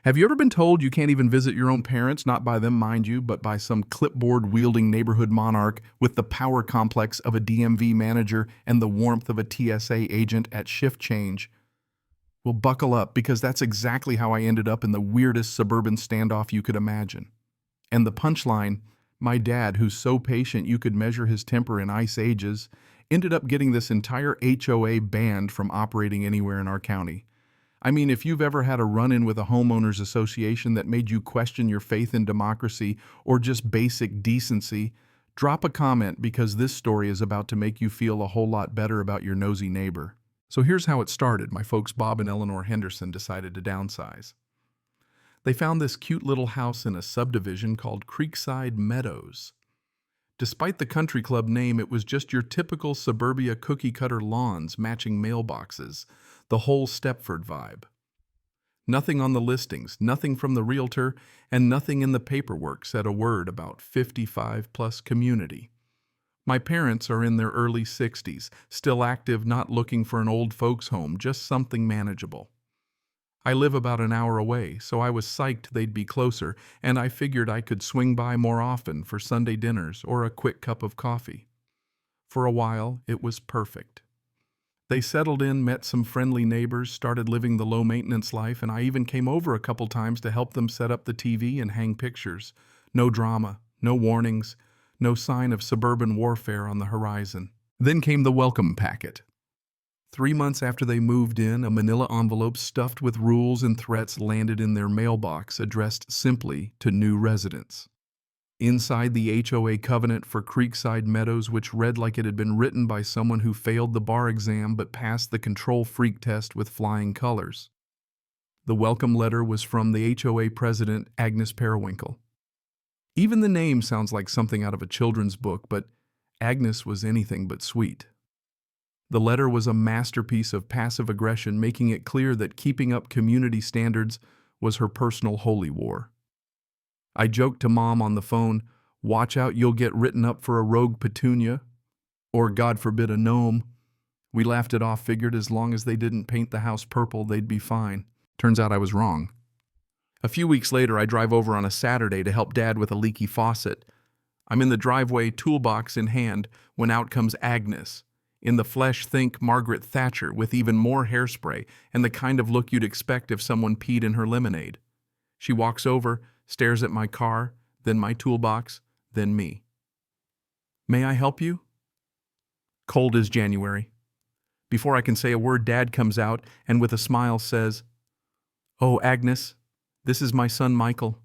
Have you ever been told you can't even visit your own parents, not by them, mind you, but by some clipboard-wielding neighborhood monarch with the power complex of a DMV manager and the warmth of a TSA agent at shift change? Well, buckle up, because that's exactly how I ended up in the weirdest suburban standoff you could imagine. And the punchline, my dad, who's so patient you could measure his temper in ice ages, ended up getting this entire HOA banned from operating anywhere in our county. I mean, if you've ever had a run-in with a homeowners association that made you question your faith in democracy or just basic decency, drop a comment, because this story is about to make you feel a whole lot better about your nosy neighbor. So here's how it started. My folks Bob and Eleanor Henderson decided to downsize. They found this cute little house in a subdivision called Creekside Meadows. Despite the country club name, it was just your typical suburbia cookie-cutter lawns, matching mailboxes, the whole Stepford vibe. Nothing on the listings, nothing from the realtor, and nothing in the paperwork said a word about 55-plus community. My parents are in their early 60s, still active, not looking for an old folks' home, just something manageable. I live about an hour away, so I was psyched they'd be closer, and I figured I could swing by more often for Sunday dinners or a quick cup of coffee. For a while, it was perfect. They settled in, met some friendly neighbors, started living the low-maintenance life, and I even came over a couple times to help them set up the TV and hang pictures. No drama, no warnings, no sign of suburban warfare on the horizon. Then came the welcome packet. 3 months after they moved in, a manila envelope stuffed with rules and threats landed in their mailbox, addressed simply to new residents. Inside, the HOA covenant for Creekside Meadows, which read like it had been written by someone who failed the bar exam but passed the control freak test with flying colors. The welcome letter was from the HOA president, Agnes Periwinkle. Even the name sounds like something out of a children's book, but Agnes was anything but sweet. The letter was a masterpiece of passive aggression, making it clear that keeping up community standards was her personal holy war. I joked to Mom on the phone, "Watch out, you'll get written up for a rogue petunia, or God forbid a gnome." We laughed it off, figured as long as they didn't paint the house purple, they'd be fine. Turns out I was wrong. A few weeks later, I drive over on a Saturday to help Dad with a leaky faucet. I'm in the driveway, toolbox in hand, when out comes Agnes. In the flesh, think Margaret Thatcher, with even more hairspray and the kind of look you'd expect if someone peed in her lemonade. She walks over, stares at my car, then my toolbox, then me. "May I help you?" Cold as January. Before I can say a word, Dad comes out and with a smile says, "Oh, Agnes, this is my son Michael.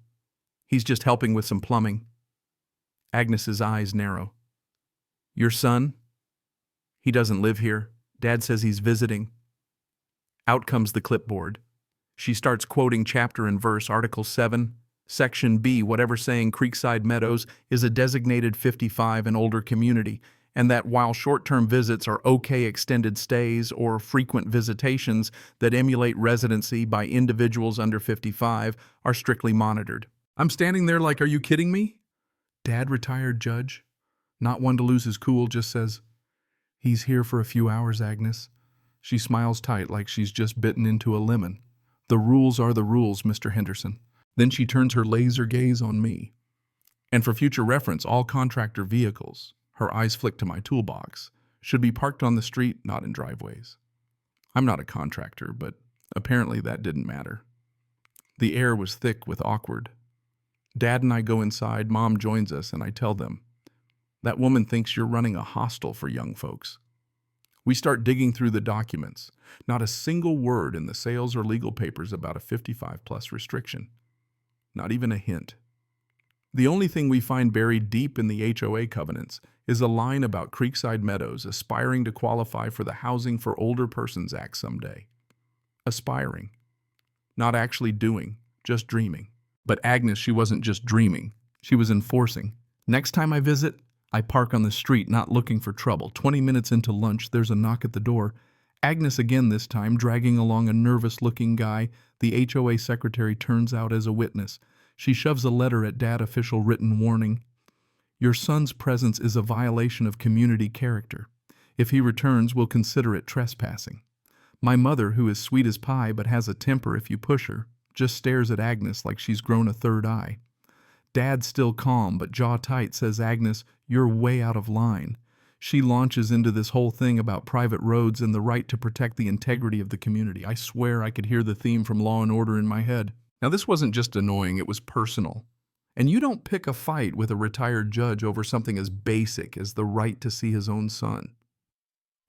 He's just helping with some plumbing." Agnes's eyes narrow. "Your son? He doesn't live here. Dad says he's visiting." Out comes the clipboard. She starts quoting chapter and verse, Article 7, Section B, whatever, saying Creekside Meadows is a designated 55 and older community, and that while short-term visits are okay, extended stays or frequent visitations that emulate residency by individuals under 55 are strictly monitored. I'm standing there like, are you kidding me? Dad, retired judge, not one to lose his cool, just says, "He's here for a few hours, Agnes." She smiles tight like she's just bitten into a lemon. "The rules are the rules, Mr. Henderson." Then she turns her laser gaze on me. "And for future reference, all contractor vehicles," her eyes flick to my toolbox, "should be parked on the street, not in driveways." I'm not a contractor, but apparently that didn't matter. The air was thick with awkward. Dad and I go inside, Mom joins us, and I tell them, "That woman thinks you're running a hostel for young folks." We start digging through the documents. Not a single word in the sales or legal papers about a 55-plus restriction. Not even a hint. The only thing we find buried deep in the HOA covenants is a line about Creekside Meadows aspiring to qualify for the Housing for Older Persons Act someday. Aspiring. Not actually doing, just dreaming. But Agnes, she wasn't just dreaming. She was enforcing. Next time I visit, I park on the street, not looking for trouble. 20 minutes into lunch, there's a knock at the door. Agnes again this time, dragging along a nervous-looking guy. The HOA secretary turns out as a witness. She shoves a letter at Dad, official written warning. "Your son's presence is a violation of community character. If he returns, we'll consider it trespassing. My mother, who is sweet as pie but has a temper if you push her, just stares at Agnes like she's grown a third eye. Dad, still calm but jaw tight, says, "Agnes, you're way out of line." She launches into this whole thing about private roads and the right to protect the integrity of the community. I swear I could hear the theme from Law and Order in my head. Now, this wasn't just annoying, it was personal. And you don't pick a fight with a retired judge over something as basic as the right to see his own son.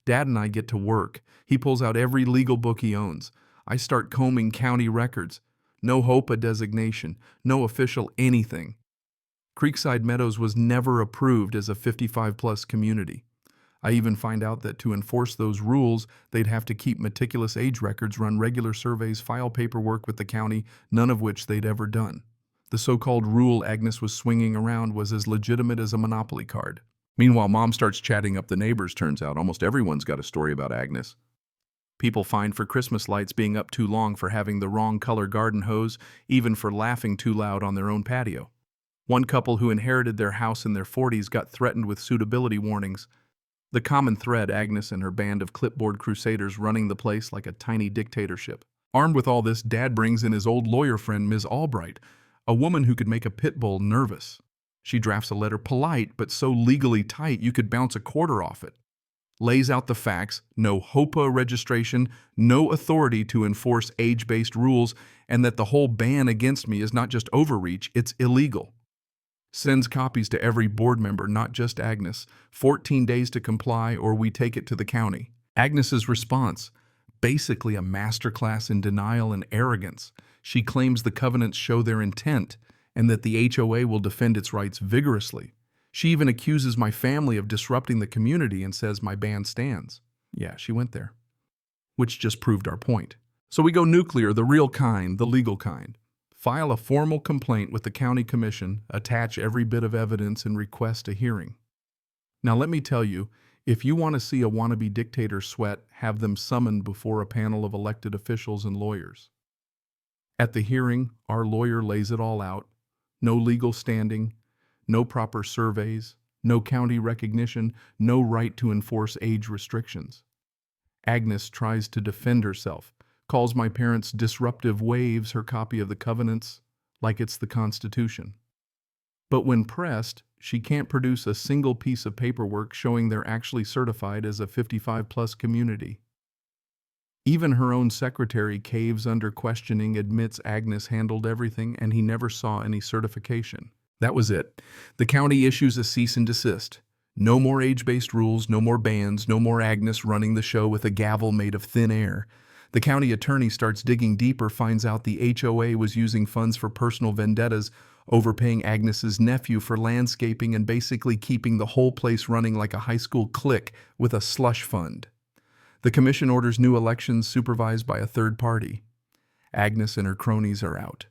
Dad and I get to work. He pulls out every legal book he owns. I start combing county records. No HOPA designation, no official anything. Creekside Meadows was never approved as a 55-plus community. I even find out that to enforce those rules, they'd have to keep meticulous age records, run regular surveys, file paperwork with the county, none of which they'd ever done. The so-called rule Agnes was swinging around was as legitimate as a Monopoly card. Meanwhile, Mom starts chatting up the neighbors. Turns out almost everyone's got a story about Agnes. People fined for Christmas lights being up too long, for having the wrong color garden hose, even for laughing too loud on their own patio. One couple who inherited their house in their 40s got threatened with suitability warnings. The common thread, Agnes and her band of clipboard crusaders running the place like a tiny dictatorship. Armed with all this, Dad brings in his old lawyer friend, Ms. Albright, a woman who could make a pit bull nervous. She drafts a letter polite, but so legally tight you could bounce a quarter off it. Lays out the facts: no HOPA registration, no authority to enforce age-based rules, and that the whole ban against me is not just overreach, it's illegal. Sends copies to every board member, not just Agnes. 14 days to comply or we take it to the county. Agnes's response: basically a masterclass in denial and arrogance. She claims the covenants show their intent and that the HOA will defend its rights vigorously. She even accuses my family of disrupting the community and says my ban stands. Yeah, she went there. Which just proved our point. So we go nuclear, the real kind, the legal kind. File a formal complaint with the county commission, attach every bit of evidence, and request a hearing. Now let me tell you, if you want to see a wannabe dictator sweat, have them summoned before a panel of elected officials and lawyers. At the hearing, our lawyer lays it all out. No legal standing, no proper surveys, no county recognition, no right to enforce age restrictions. Agnes tries to defend herself, calls my parents disruptive, waves her copy of the covenants like it's the Constitution. But when pressed, she can't produce a single piece of paperwork showing they're actually certified as a 55-plus community. Even her own secretary caves under questioning, admits Agnes handled everything and he never saw any certification. That was it. The county issues a cease and desist. No more age-based rules, no more bans, no more Agnes running the show with a gavel made of thin air. The county attorney starts digging deeper, finds out the HOA was using funds for personal vendettas, overpaying Agnes's nephew for landscaping and basically keeping the whole place running like a high school clique with a slush fund. The commission orders new elections supervised by a third party. Agnes and her cronies are out.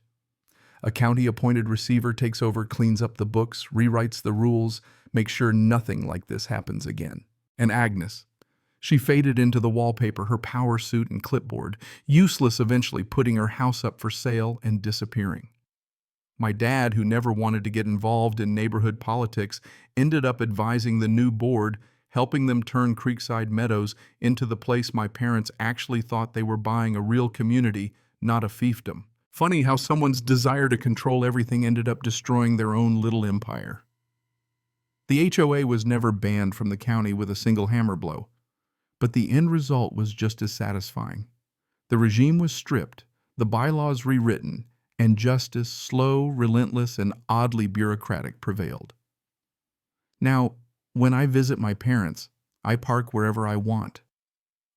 A county-appointed receiver takes over, cleans up the books, rewrites the rules, makes sure nothing like this happens again. And Agnes, she faded into the wallpaper, her power suit and clipboard, useless, eventually putting her house up for sale and disappearing. My dad, who never wanted to get involved in neighborhood politics, ended up advising the new board, helping them turn Creekside Meadows into the place my parents actually thought they were buying, a real community, not a fiefdom. Funny how someone's desire to control everything ended up destroying their own little empire. The HOA was never banned from the county with a single hammer blow, but the end result was just as satisfying. The regime was stripped, the bylaws rewritten, and justice, slow, relentless, and oddly bureaucratic, prevailed. Now, when I visit my parents, I park wherever I want.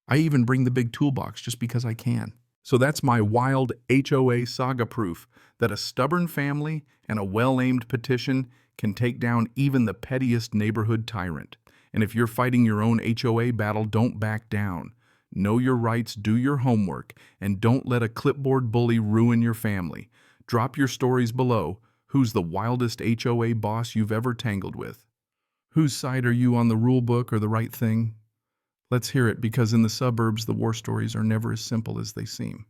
I even bring the big toolbox just because I can. So that's my wild HOA saga, proof that a stubborn family and a well-aimed petition can take down even the pettiest neighborhood tyrant. And if you're fighting your own HOA battle, don't back down. Know your rights, do your homework, and don't let a clipboard bully ruin your family. Drop your stories below. Who's the wildest HOA boss you've ever tangled with? Whose side are you on, the rule book or the right thing? Let's hear it, because in the suburbs, the war stories are never as simple as they seem.